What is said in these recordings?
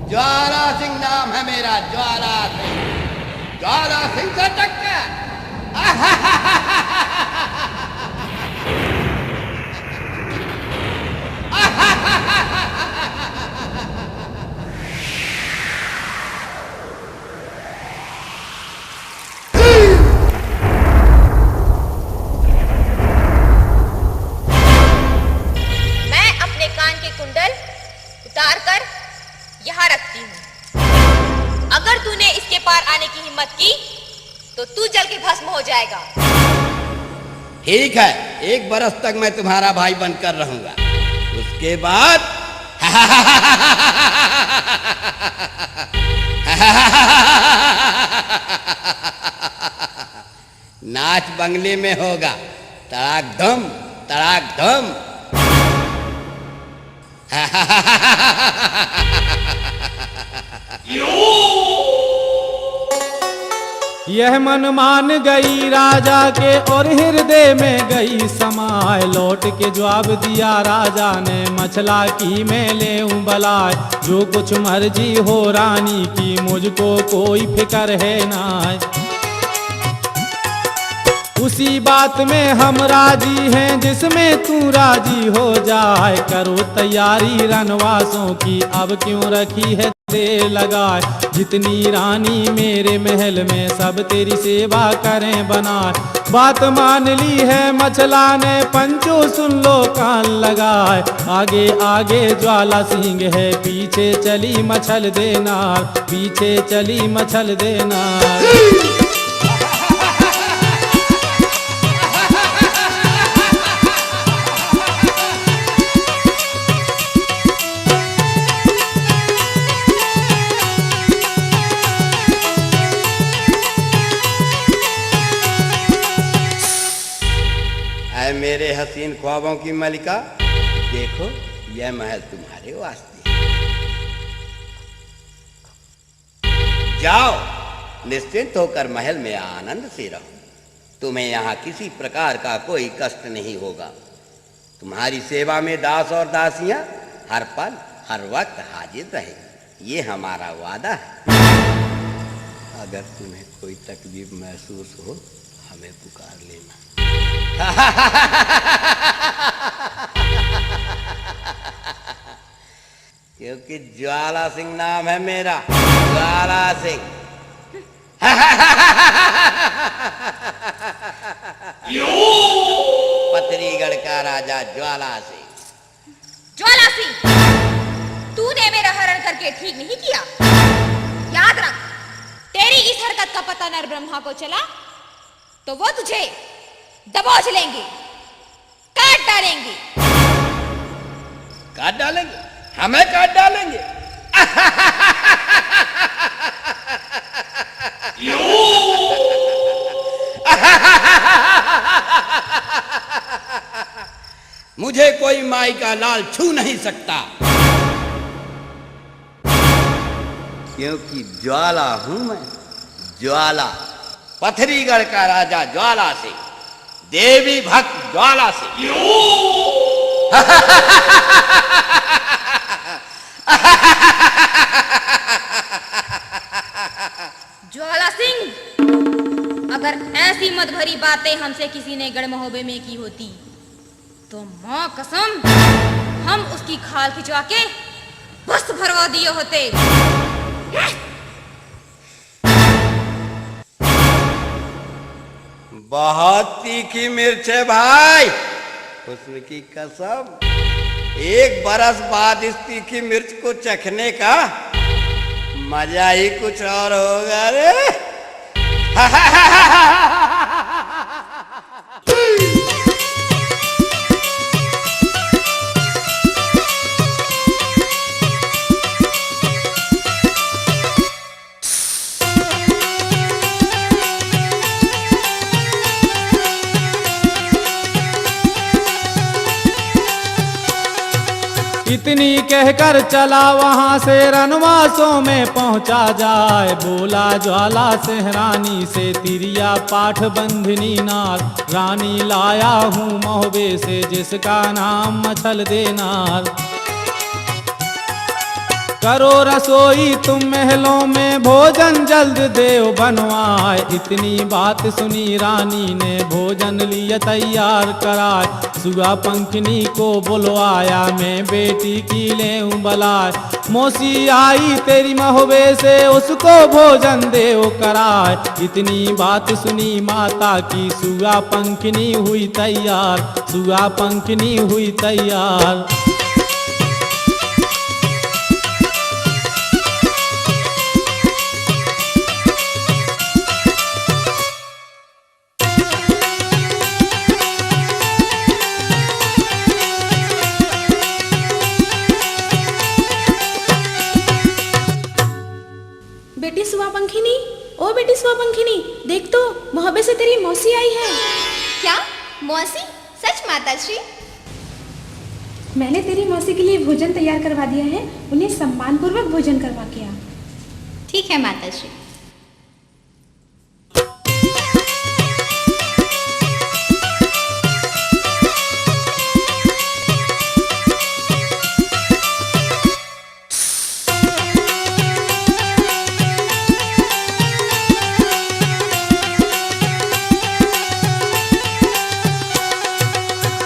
ज्वाला सिंह नाम है मेरा, ज्वाला सिंह। ज्वाला सिंह से टक्कर। मैं अपने कान के कुंडल उतार कर यहाँ रखती हूँ। अगर तूने इसके पार आने की हिम्मत की तो तू जल के भस्म हो जाएगा। ठीक है, 1 बरस तक मैं तुम्हारा भाई बनकर रहूंगा। उसके बाद नाच बंगले में होगा। तड़ाक धम, तड़ाक धम। यह मन मान गई राजा के और हृदय में गई समाए। लौट के जवाब दिया राजा ने, मछला की मैं लेऊं बलाय। जो कुछ मर्जी हो रानी की, मुझको कोई फिक्र है ना। उसी बात में हम राजी हैं जिसमें तू राजी हो जाए। करो तैयारी रनवासों की, अब क्यों रखी है देर लगाए। जितनी रानी मेरे महल में सब तेरी सेवा करें बनाए। बात मान ली है मछला ने, पंचो सुन लो कान लगाए। आगे आगे ज्वाला सिंह है, पीछे चली मछल देना, पीछे चली मछल देना। मेरे हसीन ख्वाबों की मलिका, देखो यह महल तुम्हारे वास्ते है। जाओ, निश्चिंत होकर महल में आनंद से रहो। तुम्हें यहाँ किसी प्रकार का कोई कष्ट नहीं होगा। तुम्हारी सेवा में दास और दासियां हर पल हर वक्त हाजिर रहेंगी, ये हमारा वादा है। अगर तुम्हें कोई तकलीफ महसूस हो हमें पुकार लेना। क्योंकि ज्वाला सिंह नाम है मेरा, ज्वाला सिंह। पथरीगढ़ का राजा ज्वाला सिंह। ज्वाला सिंह, तूने मेरा हरण करके ठीक नहीं किया। याद रख, तेरी इस हरकत का पता नर ब्रह्मा को चला तो वो तुझे दबोच लेंगे, काट डालेंगे। काट डालेंगे? हमें काट डालेंगे? मुझे कोई माई का लाल छू नहीं सकता, क्योंकि ज्वाला हूं मैं, ज्वाला। पथरीगढ़ का राजा ज्वाला सिंह, देवी भक्त ज्वाला सिंह। ज्वाला सिंह, अगर ऐसी मत भरी बातें हमसे किसी ने गढ़महोबे में की होती तो मां कसम हम उसकी खाल खिंचवा के बस भरवा दिए होते। बहुत तीखी मिर्च है भाई, हुस्न की कसम। 1 बरस बाद इस तीखी मिर्च को चखने का मजा ही कुछ और होगा रे। इतनी कहकर चला वहां से रनवासों में पहुंचा जाए। बोला ज्वाला सेहरानी से तिरिया पाठ बंधनी नार, रानी लाया हूँ महोबे से जिसका नाम मछल देनार। करो रसोई तुम महलों में भोजन जल्द देव बनवाए। इतनी बात सुनी रानी ने भोजन लिया तैयार कराए। सुगा पंखनी को बुलवाया मैं बेटी की लेऊं बलाए। मौसी आई तेरी महोबे से उसको भोजन देव कराए। इतनी बात सुनी माता की सुगा पंखनी हुई तैयार, सुगा पंखनी हुई तैयार। बेटी सुआ पंखिनी, ओ बेटी सुआ पंखिनी, देख तो मोहब्बत से तेरी मौसी आई है। क्या मौसी? सच माता श्री? मैंने तेरी मौसी के लिए भोजन तैयार करवा दिया है, उन्हें सम्मान पूर्वक भोजन करवा के आ। ठीक है माता श्री।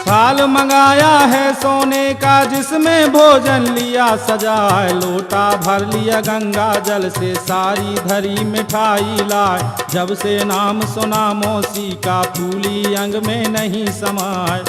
थाल मंगाया है सोने का जिसमें भोजन लिया सजाए। लोटा भर लिया गंगा जल से सारी धरी मिठाई लाए। जब से नाम सुना मौसी का फूली अंग में नहीं समाए।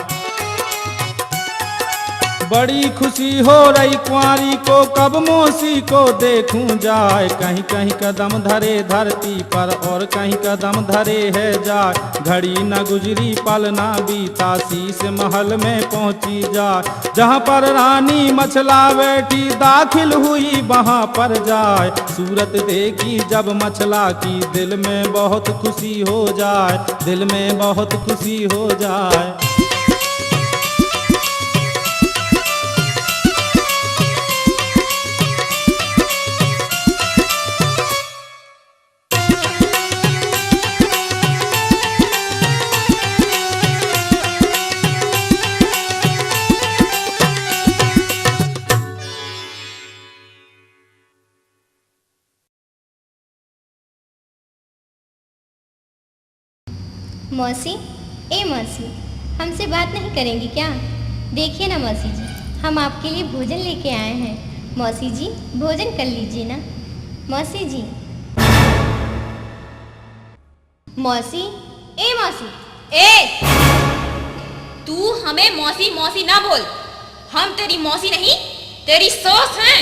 बड़ी खुशी हो रही कुंवारी को कब मौसी को देखूं जाए। कहीं कहीं कदम धरे धरती पर और कहीं कदम धरे है जाए। घड़ी न गुजरी पल न बीता शीश महल में पहुंची जाए। जहां पर रानी मछला बैठी दाखिल हुई वहां पर जाए। सूरत देखी जब मछला की दिल में बहुत खुशी हो जाए, दिल में बहुत खुशी हो जाए। मौसी, ए मौसी, हमसे बात नहीं करेंगी क्या? देखिए ना मौसी जी, हम आपके लिए भोजन लेके आए हैं। मौसी जी भोजन कर लीजिए ना। मौसी जी। मौसी, ए मौसी, ए तू हमें मौसी मौसी ना बोल। हम तेरी मौसी नहीं, तेरी सास हैं।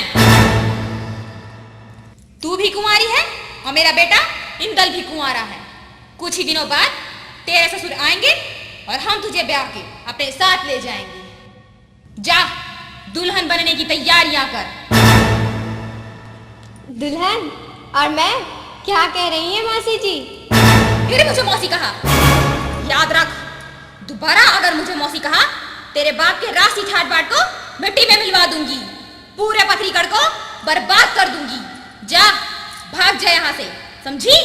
तू भी कुंवारी है और मेरा बेटा इंदल भी कुंवारा है। कुछ ही दिनों बाद तेरे ससुर आएंगे और हम तुझे ब्याह के अपने साथ ले जाएंगे। जा दुल्हन बनने की तैयारियां कर। दुल्हन? और मैं? क्या कह रही हैं मौसी जी? फिर मुझे मौसी कहा? याद रख, दोबारा अगर मुझे मौसी कहा तेरे बाप के राशि ठाट बाट को मिट्टी में मिलवा दूंगी, पूरे पथरीगढ़ को बर्बाद कर दूंगी। जा भाग जा यहाँ से, समझी?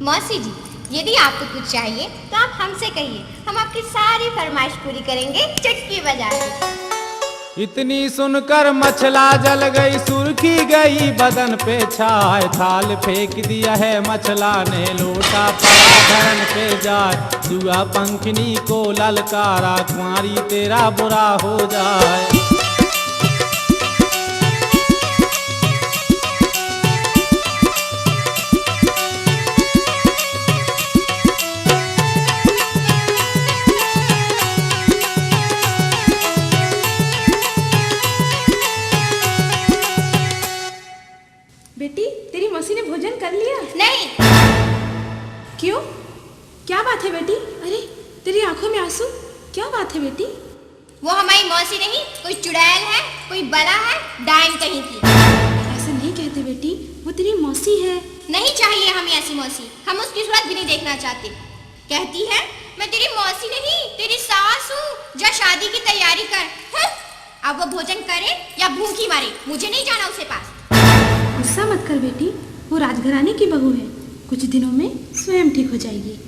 मौसी जी, यदि आपको कुछ चाहिए तो आप हमसे कहिए, हम आपकी सारी फरमाइश पूरी करेंगे चुटकी बजा के। इतनी सुनकर मछला जल गई, सुर्खी गई बदन पे छाए। थाल फेंक दिया है मछला ने, लोटा पड़ा धरन पे जाए। सुगा पंखनी को ललकारा, कुंवारी तेरा बुरा हो जाए। बेटी, तेरी मौसी ने भोजन कर लिया? नहीं। क्यों? क्या बात है बेटी? अरे तेरी आंखों में आंसू, क्या बात है बेटी? वो हमारी मौसी नहीं, कोई चुड़ैल है, कोई बला है, डाइन कहीं की। ऐसा नहीं कहते बेटी, वो तेरी मौसी है। नहीं चाहिए हमें ऐसी मौसी, हम उसकी सूरत भी नहीं देखना चाहते। कहती है मैं तेरी मौसी नहीं, तेरी सास हूँ। जा शादी की तैयारी कर। हं? अब वो भोजन करे या भूखी मरे, मुझे नहीं जाना उसके पास। गुस्सा मत कर बेटी, वो राजघराने की बहू है, कुछ दिनों में स्वयं ठीक हो जाएगी।